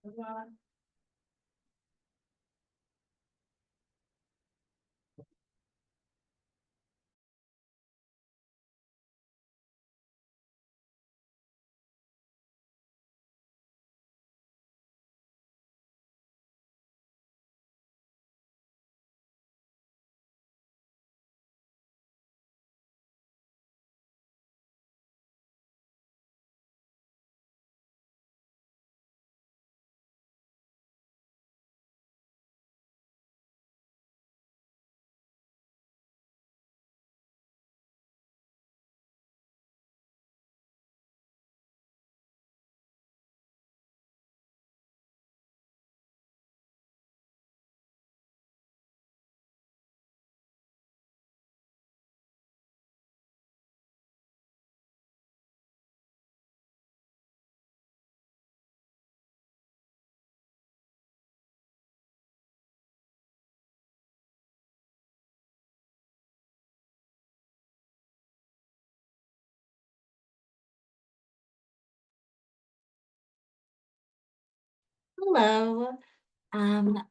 Hello.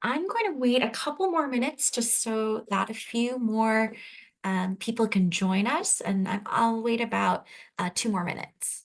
I'm going to wait a couple more minutes just so that a few more people can join us, and I'll wait about 2 more minutes.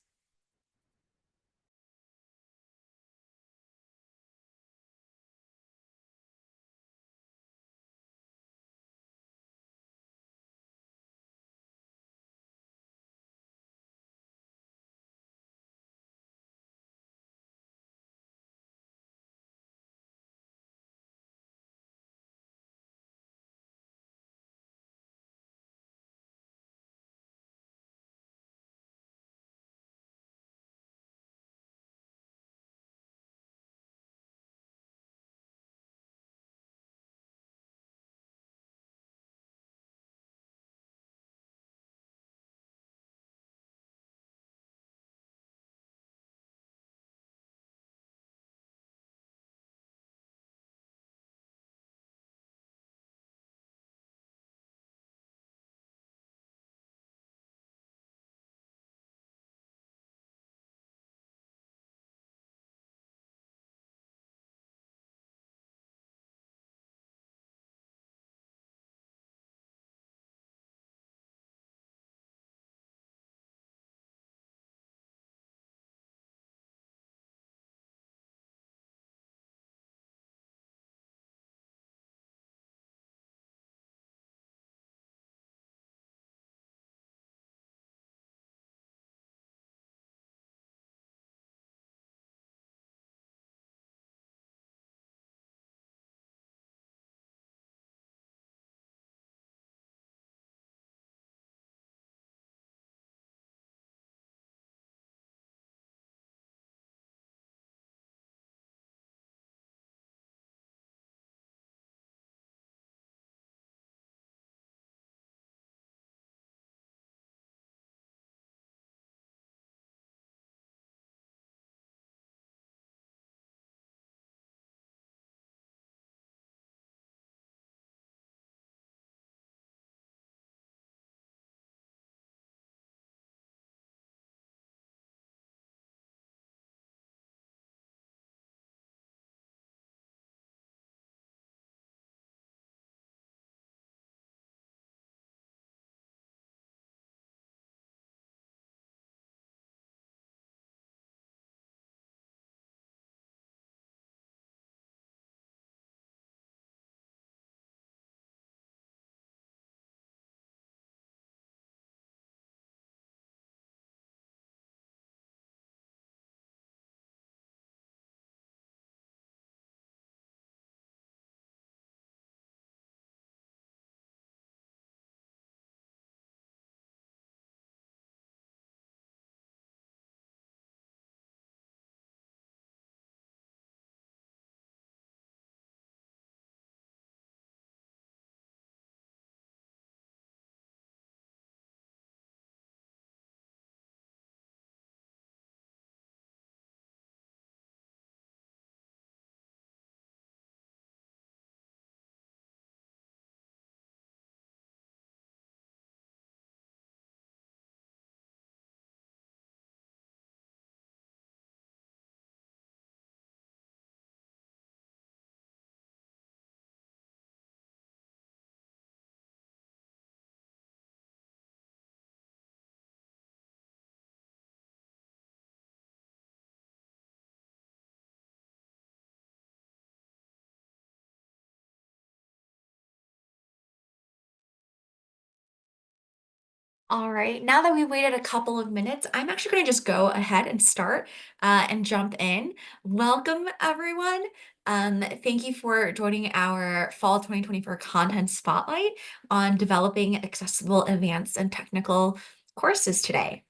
All right, now that we waited a couple of minutes, I'm actually going to just go ahead and start and jump in. Welcome, everyone. Thank you for joining our Fall 2024 Content Spotlight on developing accessible, advanced, and technical courses today.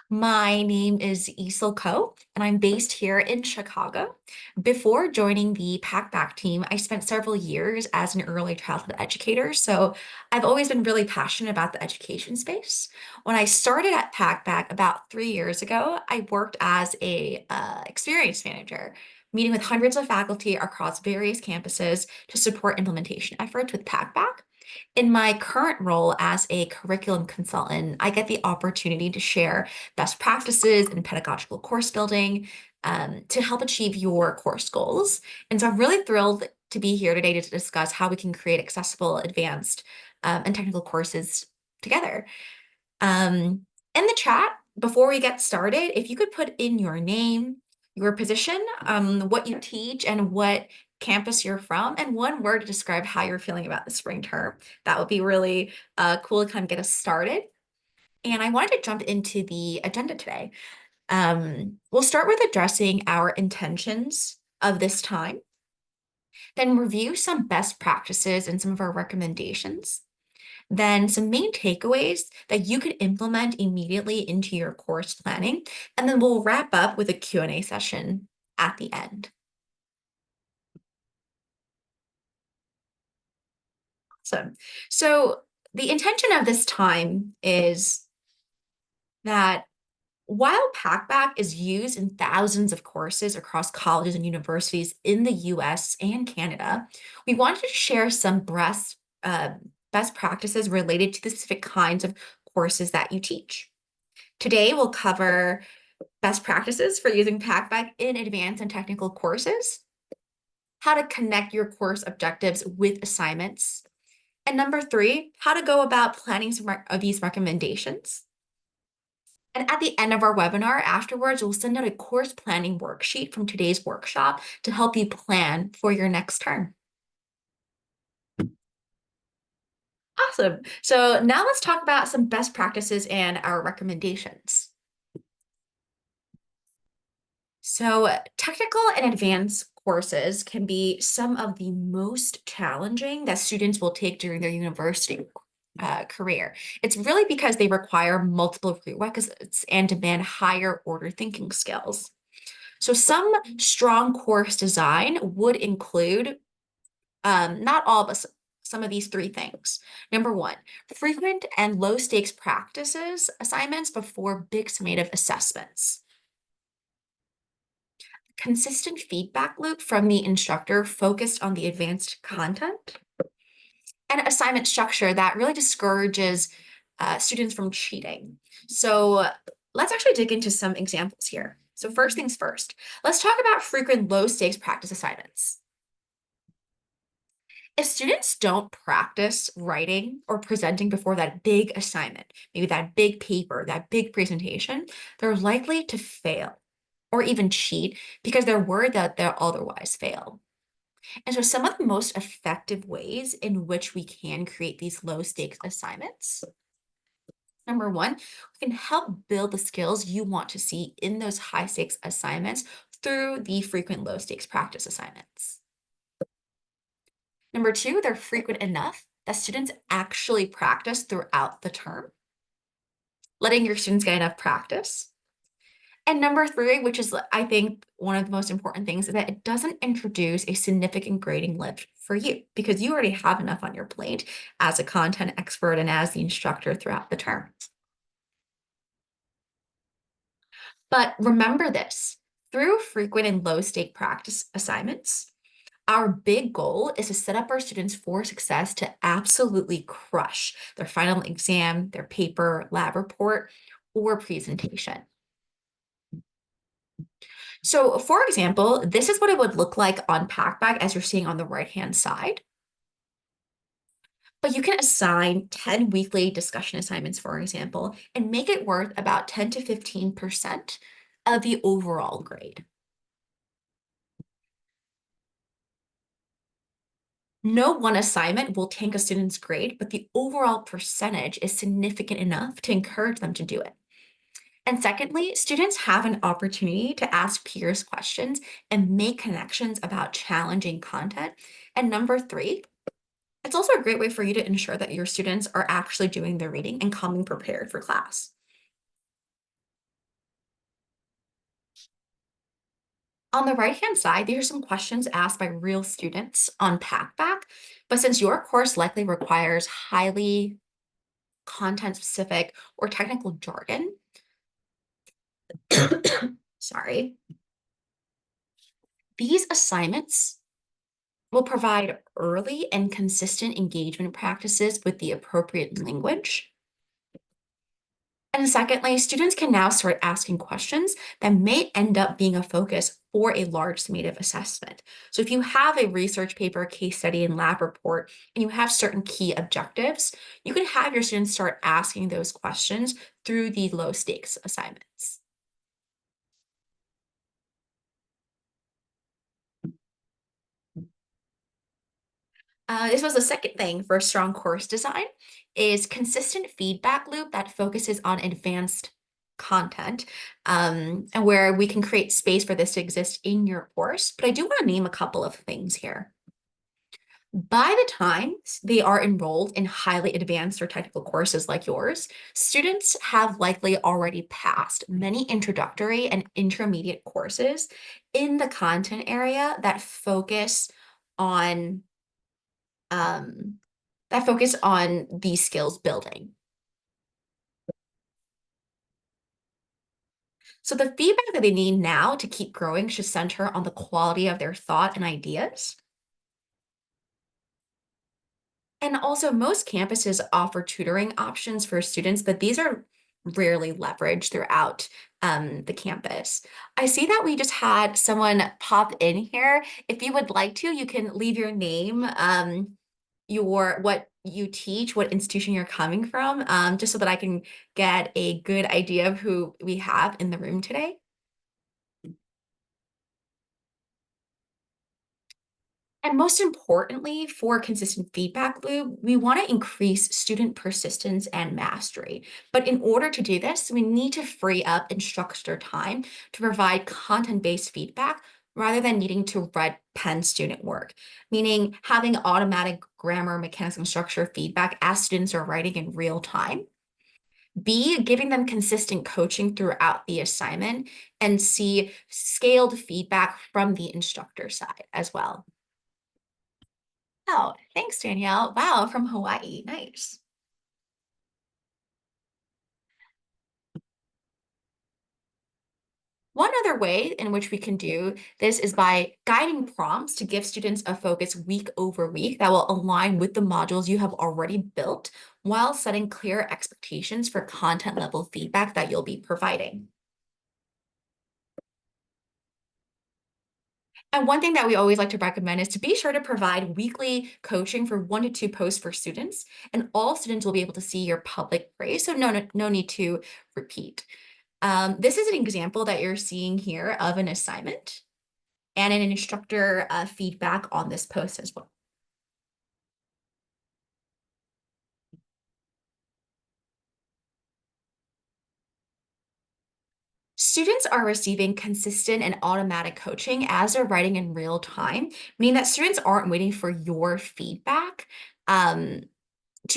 My name is Isel Ko, and I'm based here in Chicago. Before joining the Packback team, I spent several years as an early childhood educator, so I've always been really passionate about the education space. When I started at Packback about 3 years ago, I worked as a experience manager, meeting with hundreds of faculty across various campuses to support implementation efforts with Packback. In my current role as a curriculum consultant, I get the opportunity to share best practices and pedagogical course building to help achieve your course goals. And so I'm really thrilled to be here today to discuss how we can create accessible, advanced, and technical courses together. Um, in the chat, before we get started, if you could put in your name, your position, what you teach, and what campus you're from, and one word to describe how you're feeling about the spring term, that would be really cool to kind of get us started. And I wanted to jump into the agenda today. We'll start with addressing our intentions of this time, then review some best practices and some of our recommendations, then some main takeaways that you could implement immediately into your course planning, and then we'll wrap up with a Q&A session at the end. Awesome. So the intention of this time is that while Packback is used in thousands of courses across colleges and universities in the US and Canada, we wanted to share some best practices related to the specific kinds of courses that you teach. Today, we'll cover best practices for using Packback in advanced and technical courses, how to connect your course objectives with assignments, and number three, how to go about planning some of these recommendations. And at the end of our webinar, afterwards, we'll send out a course planning worksheet from today's workshop to help you plan for your next term. Awesome. So now let's talk about some best practices and our recommendations. So technical and advanced courses can be some of the most challenging that students will take during their university career. It's really because they require multiple prerequisites and demand higher order thinking skills. So some strong course design would include, not all, but some of these three things. Number one, frequent and low stakes practices assignments before big summative assessments. Consistent feedback loop from the instructor focused on the advanced content, and assignment structure that really discourages students from cheating. So let's actually dig into some examples here. So first things first, let's talk about frequent low stakes practice assignments. If students don't practice writing or presenting before that big assignment, maybe that big paper, that big presentation, they're likely to fail or even cheat because they're worried that they'll otherwise fail. And so some of the most effective ways in which we can create these low stakes assignments. Number one, we can help build the skills you want to see in those high stakes assignments through the frequent low stakes practice assignments. Number two, they're frequent enough that students actually practice throughout the term, letting your students get enough practice. And number three, which is, I think, one of the most important things, is that it doesn't introduce a significant grading lift for you because you already have enough on your plate as a content expert and as the instructor throughout the term. But remember this, through frequent and low stake practice assignments, our big goal is to set up our students for success to absolutely crush their final exam, their paper, lab report, or presentation. So for example, this is what it would look like on Packback as you're seeing on the right-hand side. But you can assign 10 weekly discussion assignments, for example, and make it worth about 10 to 15% of the overall grade. No one assignment will tank a student's grade, but the overall percentage is significant enough to encourage them to do it. And secondly, students have an opportunity to ask peers questions and make connections about challenging content. And number three, it's also a great way for you to ensure that your students are actually doing their reading and coming prepared for class. On the right-hand side, these are some questions asked by real students on Packback. But since your course likely requires highly content-specific or technical jargon, sorry, these assignments will provide early and consistent engagement practices with the appropriate language. And secondly, students can now start asking questions that may end up being a focus for a large summative assessment. So if you have a research paper, case study, and lab report, and you have certain key objectives, you can have your students start asking those questions through the low stakes assignments. This was the second thing for a strong course design is consistent feedback loop that focuses on advanced content, and where we can create space for this to exist in your course. But I do want to name a couple of things here. By the time they are enrolled in highly advanced or technical courses like yours, students have likely already passed many introductory and intermediate courses in the content area on um, that focus on these skills building. So the feedback that they need now to keep growing should center on the quality of their thought and ideas. And also, most campuses offer tutoring options for students, but these are rarely leveraged throughout the campus. I see that we just had someone pop in here. If you would like to, you can leave your name, what you teach, what institution you're coming from, just so that I can get a good idea of who we have in the room today. And most importantly, for consistent feedback loop, we want to increase student persistence and mastery. But in order to do this, we need to free up and structure time to provide content-based feedback rather than needing to red pen student work, meaning having automatic grammar, mechanics, and structure feedback as students are writing in real time. B, giving them consistent coaching throughout the assignment, and C, scaled feedback from the instructor side as well. Oh, thanks, Danielle. Wow, from Hawaii. Nice. One other way in which we can do this is by guiding prompts to give students a focus week over week that will align with the modules you have already built while setting clear expectations for content level feedback that you'll be providing. And one thing that we always like to recommend is to be sure to provide weekly coaching for 1 to 2 posts for students, and all students will be able to see your public praise, so no need to repeat. This is an example that you're seeing here of an assignment and an instructor feedback on this post as well. Students are receiving consistent and automatic coaching as they're writing in real time, meaning that students aren't waiting for your feedback to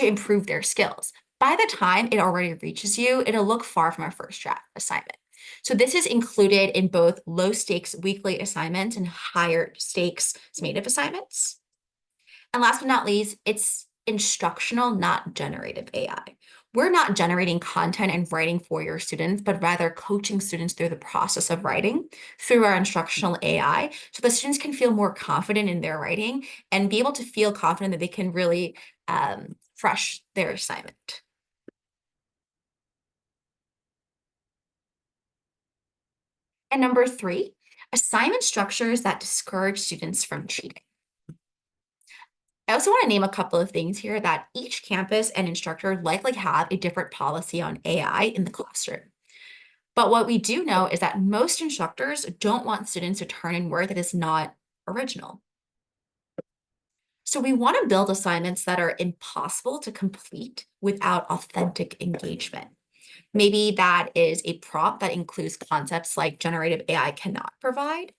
improve their skills. By the time it already reaches you, it'll look far from a first draft assignment. So this is included in both low stakes weekly assignments and higher stakes summative assignments. And last but not least, it's instructional, not generative AI. We're not generating content and writing for your students, but rather coaching students through the process of writing through our instructional AI so the students can feel more confident in their writing and be able to feel confident that they can really fresh their assignment. And number three, assignment structures that discourage students from cheating. I also want to name a couple of things here that each campus and instructor likely have a different policy on AI in the classroom. But what we do know is that most instructors don't want students to turn in work that is not original. So we want to build assignments that are impossible to complete without authentic engagement. Maybe that is a prompt that includes concepts like generative AI cannot provide.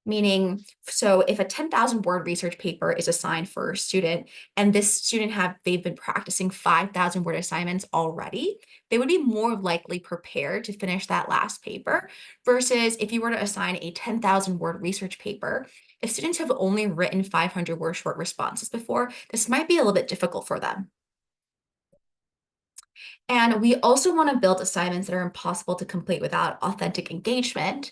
Meaning, so if a 10,000 word research paper is assigned for a student and this student they've been practicing 5,000 word assignments already, they would be more likely prepared to finish that last paper versus if you were to assign a 10,000 word research paper, if students have only written 500 word short responses before, this might be a little bit difficult for them. And we also want to build assignments that are impossible to complete without authentic engagement.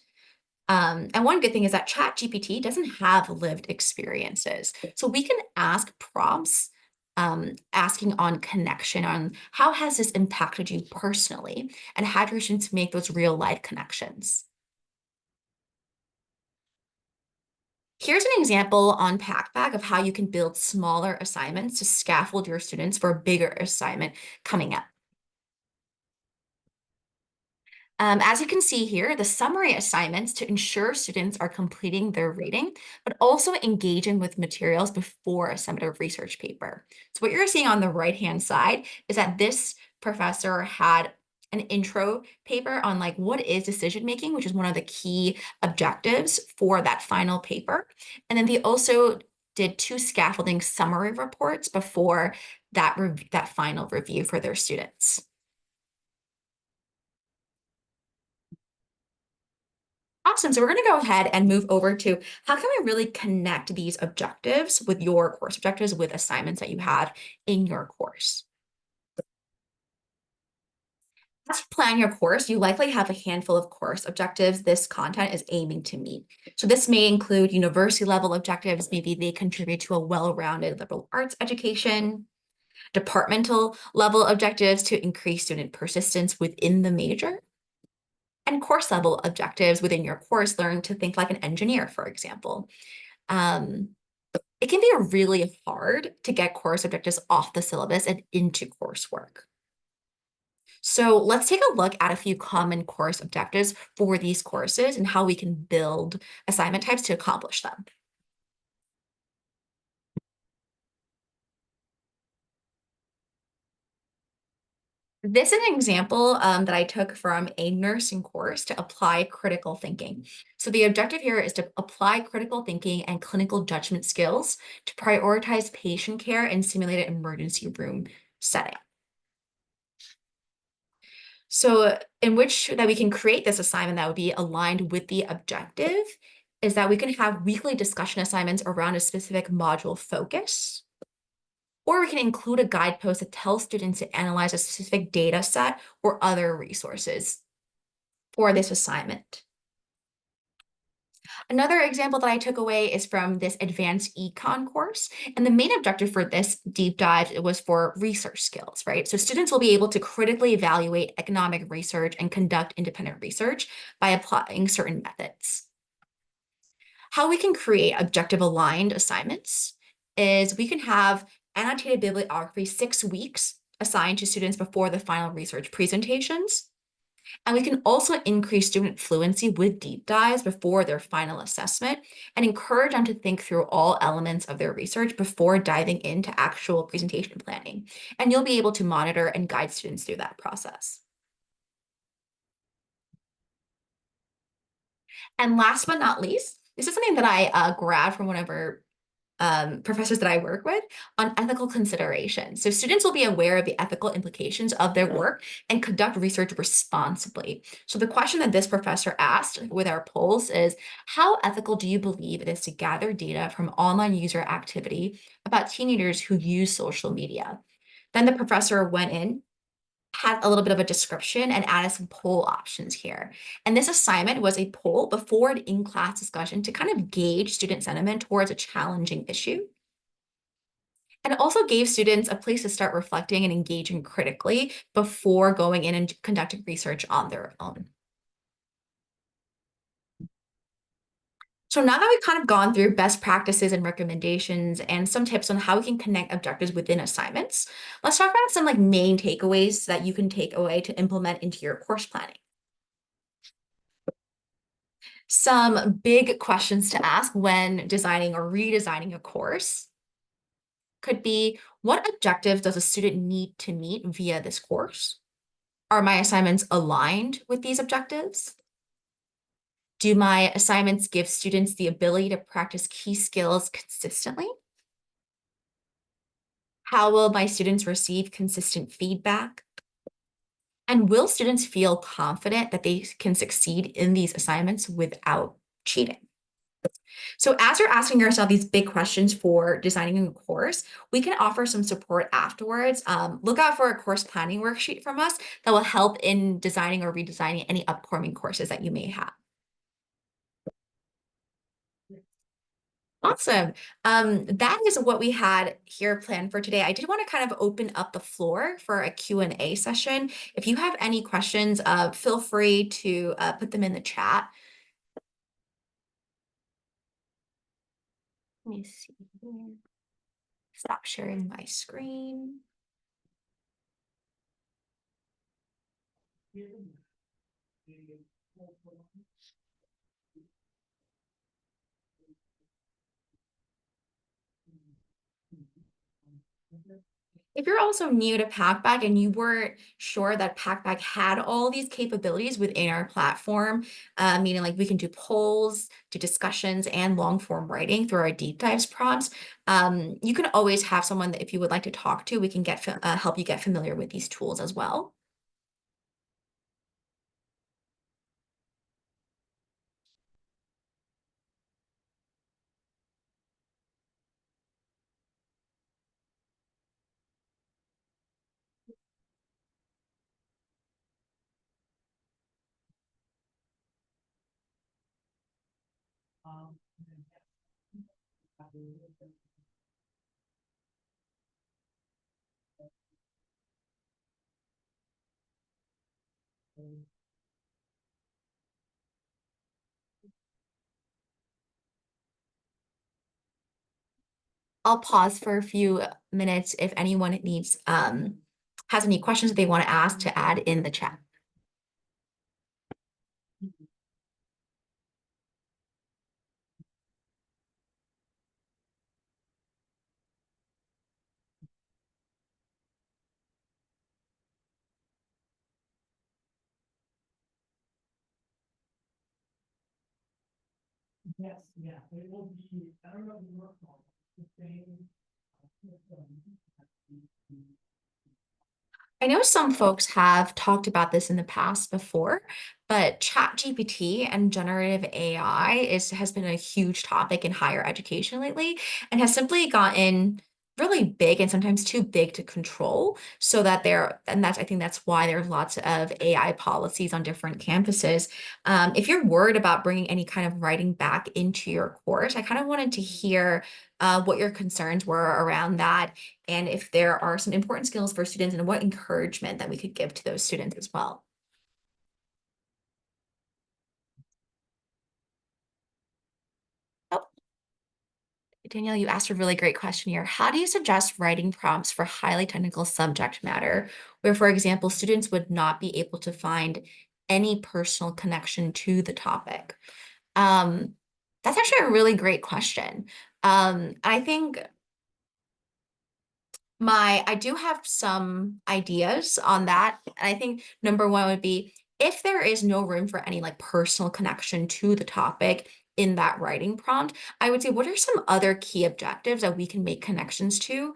And one good thing is that ChatGPT doesn't have lived experiences. So we can ask prompts, asking on connection on how has this impacted you personally, and how do your students make those real life connections. Here's an example on Packback of how you can build smaller assignments to scaffold your students for a bigger assignment coming up. As you can see here, the summary assignments to ensure students are completing their reading, but also engaging with materials before a summative research paper. So what you're seeing on the right-hand side is that this professor had an intro paper on like what is decision making, which is one of the key objectives for that final paper. And then they also did 2 scaffolding summary reports before that final review for their students. Awesome. So we're going to go ahead and move over to how can we really connect these objectives with your course objectives with assignments that you have in your course. As you plan your course, you likely have a handful of course objectives this content is aiming to meet. So this may include university level objectives. Maybe they contribute to a well-rounded liberal arts education, departmental level objectives to increase student persistence within the major, and course level objectives within your course, learn to think like an engineer, for example. Um, it can be really hard to get course objectives off the syllabus and into coursework. So let's take a look at a few common course objectives for these courses and how we can build assignment types to accomplish them. This is an example that I took from a nursing course to apply critical thinking. So the objective here is to apply critical thinking and clinical judgment skills to prioritize patient care in simulated emergency room setting. So in which that we can create this assignment that would be aligned with the objective is that we can have weekly discussion assignments around a specific module focus, or we can include a guidepost that tells students to analyze a specific data set or other resources for this assignment. Another example that I took away is from this advanced econ course. And the main objective for this deep dive was for research skills, right? So students will be able to critically evaluate economic research and conduct independent research by applying certain methods. How we can create objective aligned assignments is we can have annotated bibliography 6 weeks assigned to students before the final research presentations. And we can also increase student fluency with deep dives before their final assessment and encourage them to think through all elements of their research before diving into actual presentation planning. And you'll be able to monitor and guide students through that process. And last but not least, this is something that I grabbed from one of our professors that I work with on ethical considerations. So students will be aware of the ethical implications of their work and conduct research responsibly. So the question that this professor asked with our polls is, how ethical do you believe it is to gather data from online user activity about teenagers who use social media? Then the professor went in, had a little bit of a description and added some poll options here. And this assignment was a poll before an in-class discussion to kind of gauge student sentiment towards a challenging issue. And it also gave students a place to start reflecting and engaging critically before going in and conducting research on their own. So now that we've kind of gone through best practices and recommendations and some tips on how we can connect objectives within assignments, let's talk about some like main takeaways that you can take away to implement into your course planning. Some big questions to ask when designing or redesigning a course could be, what objectives does a student need to meet via this course? Are my assignments aligned with these objectives? Do my assignments give students the ability to practice key skills consistently? How will my students receive consistent feedback? And will students feel confident that they can succeed in these assignments without cheating? So as you're asking yourself these big questions for designing a course, we can offer some support afterwards. Look out for a course planning worksheet from us that will help in designing or redesigning any upcoming courses that you may have. Awesome. That is what we had here planned for today. I did want to kind of open up the floor for a Q&A session. If you have any questions, feel free to put them in the chat. Let me see here. Stop sharing my screen. If you're also new to Packback and you weren't sure that Packback had all these capabilities within our platform, meaning like we can do polls, do discussions, and long form writing through our deep dives prompts, you can always have someone that if you would like to talk to, we can help you get familiar with these tools as well. I'll pause for a few minutes if anyone has any questions that they want to ask to add in the chat. I know some folks have talked about this in the past before, but ChatGPT and generative AI has been a huge topic in higher education lately and has simply gotten really big and sometimes too big to control so that I think that's why there's lots of AI policies on different campuses. If you're worried about bringing any kind of writing back into your course, I kind of wanted to hear what your concerns were around that and if there are some important skills for students and what encouragement that we could give to those students as well. Oh, Danielle, you asked a really great question here. How do you suggest writing prompts for highly technical subject matter, where, for example, students would not be able to find any personal connection to the topic? Um, that's actually a really great question. I think I do have some ideas on that. And I think number one would be if there is no room for any like personal connection to the topic in that writing prompt, I would say, what are some other key objectives that we can make connections to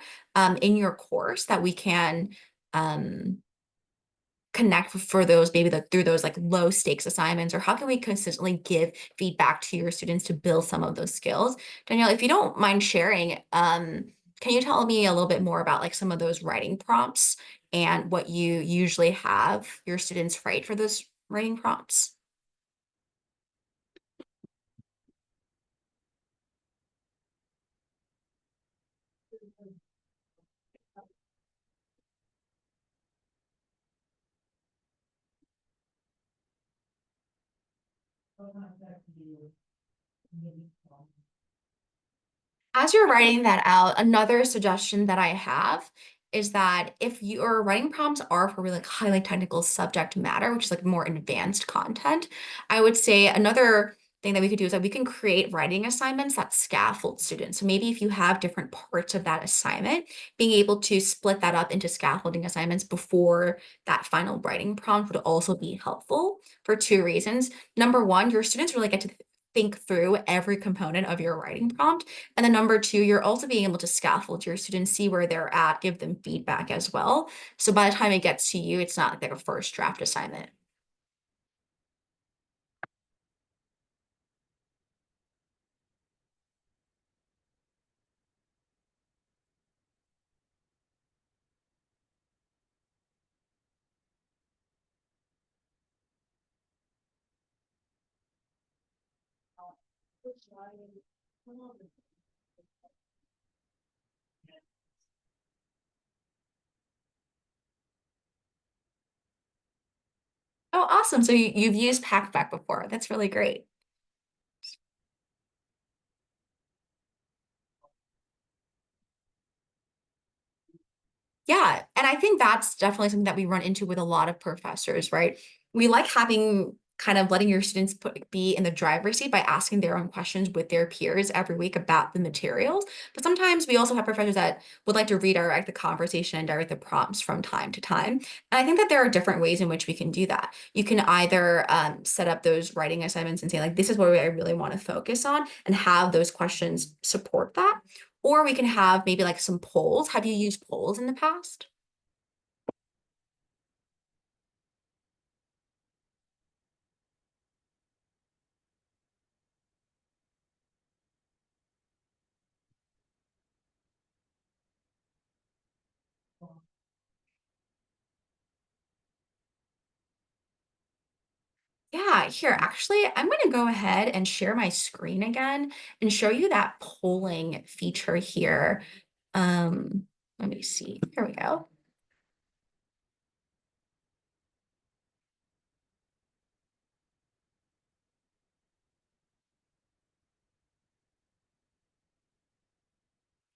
in your course that we can um, connect for those maybe through those like low stakes assignments, or how can we consistently give feedback to your students to build some of those skills? Danielle, if you don't mind sharing, can you tell me a little bit more about like some of those writing prompts and what you usually have your students write for those writing prompts? As you're writing that out, another suggestion that I have is that if your writing prompts are for really like highly technical subject matter, which is like more advanced content, I would say another thing that we could do is that we can create writing assignments that scaffold students. So maybe if you have different parts of that assignment, being able to split that up into scaffolding assignments before that final writing prompt would also be helpful for two reasons. Number one, your students really get to think through every component of your writing prompt. And then number two, you're also being able to scaffold your students, see where they're at, give them feedback as well. So by the time it gets to you, it's not like a first draft assignment. Oh, awesome. So you've used Packback before. That's really great. Yeah, and I think that's definitely something that we run into with a lot of professors, right? We like having kind of letting your students be in the driver's seat by asking their own questions with their peers every week about the materials. But sometimes we also have professors that would like to redirect the conversation and direct the prompts from time to time. And I think that there are different ways in which we can do that. You can either set up those writing assignments and say, like, this is what I really want to focus on, and have those questions support that. Or we can have maybe like some polls. Have you used polls in the past? Yeah, here, actually, I'm going to go ahead and share my screen again and show you that polling feature here. Um, Let me see. Here we go.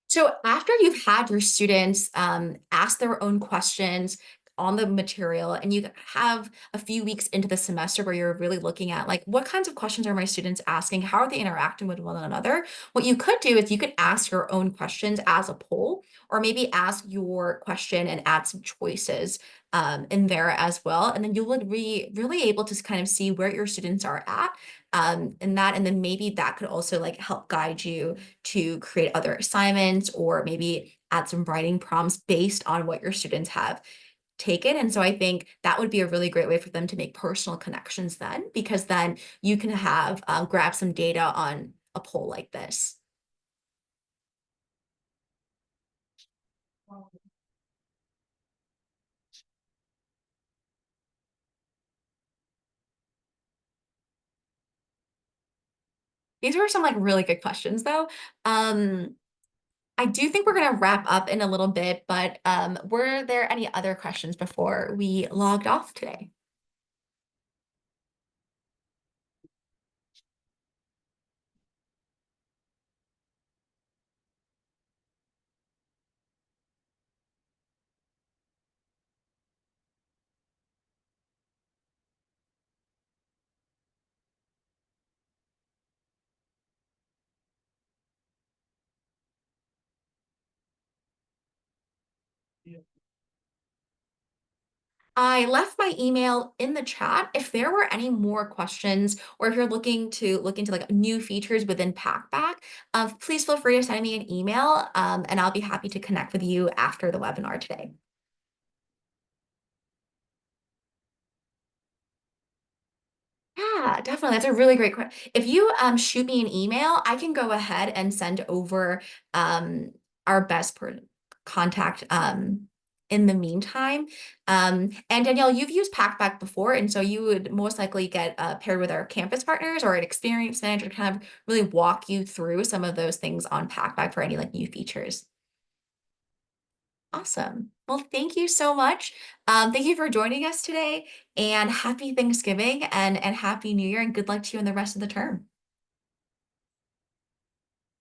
So after you've had your students ask their own questions on the material, and you have a few weeks into the semester where you're really looking at, like, what kinds of questions are my students asking? How are they interacting with one another? What you could do is you could ask your own questions as a poll, or maybe ask your question and add some choices in there as well. And then you would be really able to kind of see where your students are at in that. And then maybe that could also like help guide you to create other assignments, or maybe add some writing prompts based on what your students have taken. And so I think that would be a really great way for them to make personal connections then, because then you can have grab some data on a poll like this. These were some like really good questions though. Um, I do think we're going to wrap up in a little bit, but were there any other questions before we logged off today? I left my email in the chat. If there were any more questions, or if you're looking to look into like new features within Packback, please feel free to send me an email, and I'll be happy to connect with you after the webinar today. Yeah, definitely. That's a really great question. If you shoot me an email, I can go ahead and send over um, our best contact in the meantime. And Danielle, you've used Packback before, and so you would most likely get paired with our campus partners or an experience manager to kind of really walk you through some of those things on Packback for any like new features. Awesome. Well, thank you so much. Thank you for joining us today, and happy Thanksgiving and Happy New Year, and good luck to you in the rest of the term.